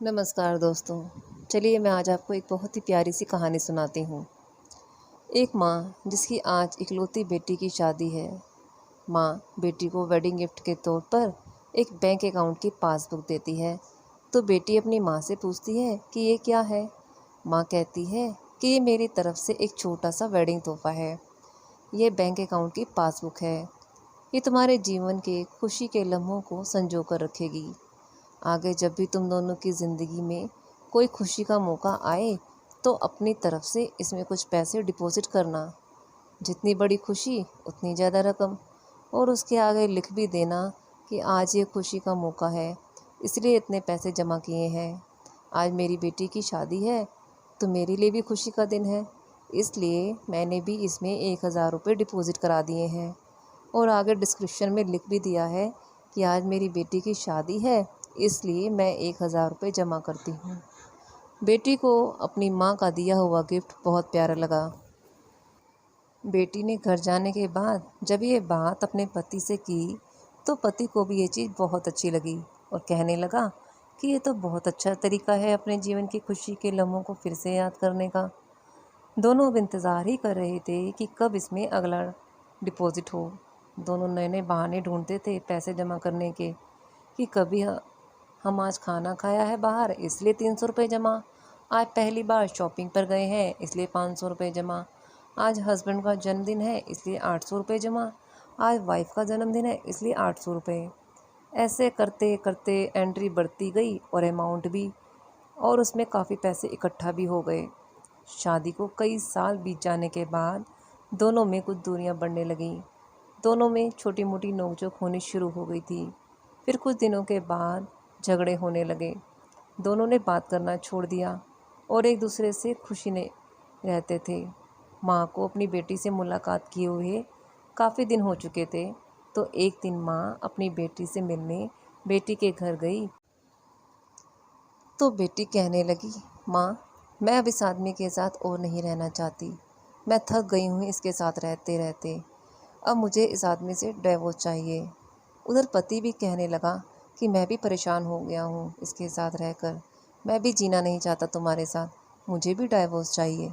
नमस्कार दोस्तों। चलिए मैं आज आपको एक बहुत ही प्यारी सी कहानी सुनाती हूँ। एक माँ जिसकी आज इकलौती बेटी की शादी है। माँ बेटी को वेडिंग गिफ्ट के तौर पर एक बैंक अकाउंट की पासबुक देती है। तो बेटी अपनी माँ से पूछती है कि ये क्या है। माँ कहती है कि ये मेरी तरफ से एक छोटा सा वेडिंग तोहफा है। ये बैंक अकाउंट की पासबुक है। ये तुम्हारे जीवन के खुशी के लम्हों को संजो कर रखेगी। आगे जब भी तुम दोनों की ज़िंदगी में कोई खुशी का मौका आए तो अपनी तरफ से इसमें कुछ पैसे डिपॉजिट करना। जितनी बड़ी खुशी उतनी ज़्यादा रकम। और उसके आगे लिख भी देना कि आज ये खुशी का मौका है, इसलिए इतने पैसे जमा किए हैं। आज मेरी बेटी की शादी है तो मेरे लिए भी खुशी का दिन है, इसलिए मैंने भी इसमें 1,000 रुपये डिपॉजिट करा दिए हैं। और आगे डिस्क्रिप्शन में लिख भी दिया है कि आज मेरी बेटी की शादी है, इसलिए मैं 1,000 रुपये जमा करती हूँ। बेटी को अपनी माँ का दिया हुआ गिफ्ट बहुत प्यारा लगा। बेटी ने घर जाने के बाद जब ये बात अपने पति से की तो पति को भी ये चीज़ बहुत अच्छी लगी और कहने लगा कि ये तो बहुत अच्छा तरीका है अपने जीवन की खुशी के लम्हों को फिर से याद करने का। दोनों अब इंतज़ार ही कर रहे थे कि कब इसमें अगला डिपॉजिट हो। दोनों नए नए बहाने ढूंढते थे पैसे जमा करने के, कि कभी हम आज खाना खाया है बाहर इसलिए 300 रुपये जमा, आज पहली बार शॉपिंग पर गए हैं इसलिए 500 रुपये जमा, आज हस्बैंड का जन्मदिन है इसलिए 800 रुपये जमा, आज वाइफ का जन्मदिन है इसलिए 800 रुपये। ऐसे करते करते एंट्री बढ़ती गई और अमाउंट भी, और उसमें काफ़ी पैसे इकट्ठा भी हो गए। शादी को कई साल बीत जाने के बाद दोनों में कुछ दूरियां बढ़ने लगीं। दोनों में छोटी मोटी नोकझोंक होनी शुरू हो गई थी। फिर कुछ दिनों के बाद झगड़े होने लगे। दोनों ने बात करना छोड़ दिया और एक दूसरे से खुशी नहीं रहते थे। माँ को अपनी बेटी से मुलाकात किए हुए काफ़ी दिन हो चुके थे, तो एक दिन माँ अपनी बेटी से मिलने बेटी के घर गई। तो बेटी कहने लगी, माँ मैं अब इस आदमी के साथ और नहीं रहना चाहती। मैं थक गई हूँ इसके साथ रहते रहते। अब मुझे इस आदमी से डिवोर्स चाहिए। उधर पति भी कहने लगा कि मैं भी परेशान हो गया हूँ इसके साथ रहकर। मैं भी जीना नहीं चाहता तुम्हारे साथ, मुझे भी डिवोर्स चाहिए।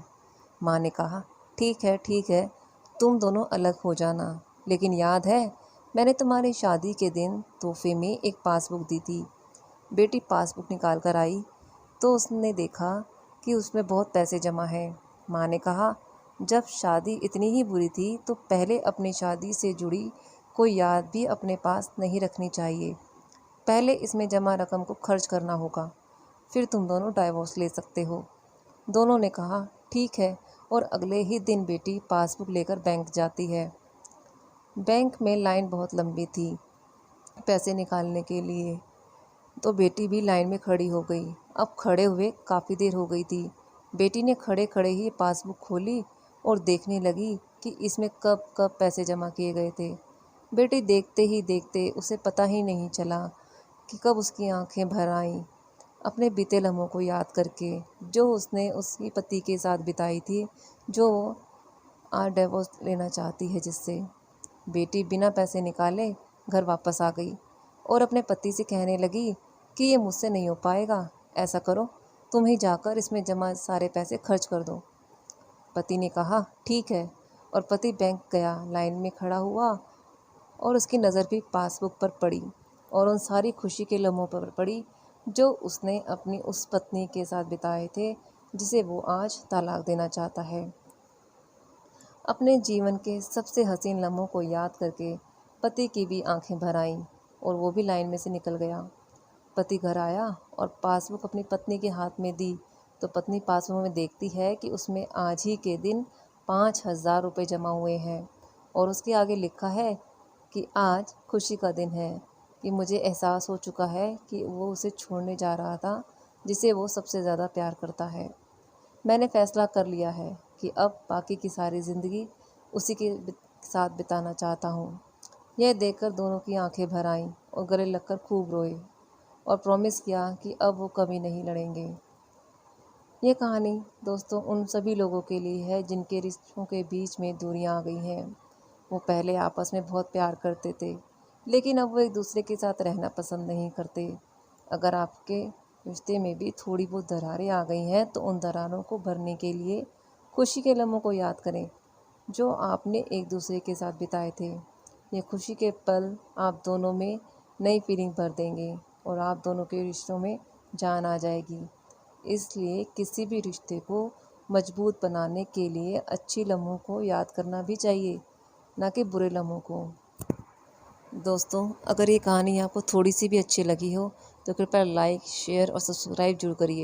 माँ ने कहा, ठीक है, तुम दोनों अलग हो जाना, लेकिन याद है मैंने तुम्हारी शादी के दिन तोहफे में एक पासबुक दी थी। बेटी पासबुक निकाल कर आई तो उसने देखा कि उसमें बहुत पैसे जमा हैं। माँ ने कहा, जब शादी इतनी ही बुरी थी तो पहले अपनी शादी से जुड़ी कोई याद भी अपने पास नहीं रखनी चाहिए। पहले इसमें जमा रकम को खर्च करना होगा, फिर तुम दोनों डाइवोर्स ले सकते हो। दोनों ने कहा ठीक है, और अगले ही दिन बेटी पासबुक लेकर बैंक जाती है। बैंक में लाइन बहुत लंबी थी पैसे निकालने के लिए, तो बेटी भी लाइन में खड़ी हो गई। अब खड़े हुए काफ़ी देर हो गई थी। बेटी ने खड़े खड़े ही पासबुक खोली और देखने लगी कि इसमें कब कब पैसे जमा किए गए थे। बेटी देखते ही देखते उसे पता ही नहीं चला कि कब उसकी आंखें भर आईं, अपने बीते लम्हों को याद करके जो उसने उसके पति के साथ बिताई थी, जो आज डिवोर्स लेना चाहती है जिससे। बेटी बिना पैसे निकाले घर वापस आ गई और अपने पति से कहने लगी कि ये मुझसे नहीं हो पाएगा, ऐसा करो तुम ही जाकर इसमें जमा सारे पैसे खर्च कर दो। पति ने कहा ठीक है, और पति बैंक गया, लाइन में खड़ा हुआ और उसकी नज़र भी पासबुक पर पड़ी और उन सारी खुशी के लम्हों पर पड़ी जो उसने अपनी उस पत्नी के साथ बिताए थे जिसे वो आज तलाक देना चाहता है। अपने जीवन के सबसे हसीन लम्हों को याद करके पति की भी आंखें भर आईं और वो भी लाइन में से निकल गया। पति घर आया और पासबुक अपनी पत्नी के हाथ में दी तो पत्नी पासबुक में देखती है कि उसमें आज ही के दिन 5,000 रुपये जमा हुए हैं और उसके आगे लिखा है कि आज खुशी का दिन है, कि मुझे एहसास हो चुका है कि वो उसे छोड़ने जा रहा था जिसे वो सबसे ज़्यादा प्यार करता है। मैंने फ़ैसला कर लिया है कि अब बाकी की सारी ज़िंदगी उसी के साथ बिताना चाहता हूँ। यह देखकर दोनों की आंखें भर आईं और गले लगकर खूब रोए और प्रॉमिस किया कि अब वो कभी नहीं लड़ेंगे। ये कहानी दोस्तों उन सभी लोगों के लिए है जिनके रिश्तों के बीच में दूरियां आ गई हैं। वो पहले आपस में बहुत प्यार करते थे, लेकिन अब वो एक दूसरे के साथ रहना पसंद नहीं करते। अगर आपके रिश्ते में भी थोड़ी बहुत दरारें आ गई हैं तो उन दरारों को भरने के लिए खुशी के लम्हों को याद करें जो आपने एक दूसरे के साथ बिताए थे। ये खुशी के पल आप दोनों में नई फीलिंग भर देंगे और आप दोनों के रिश्तों में जान आ जाएगी। इसलिए किसी भी रिश्ते को मजबूत बनाने के लिए अच्छी लम्हों को याद करना भी चाहिए, ना कि बुरे लम्हों को। दोस्तों, अगर ये कहानी आपको थोड़ी सी भी अच्छी लगी हो तो कृपया लाइक, शेयर और सब्सक्राइब जरूर करिए।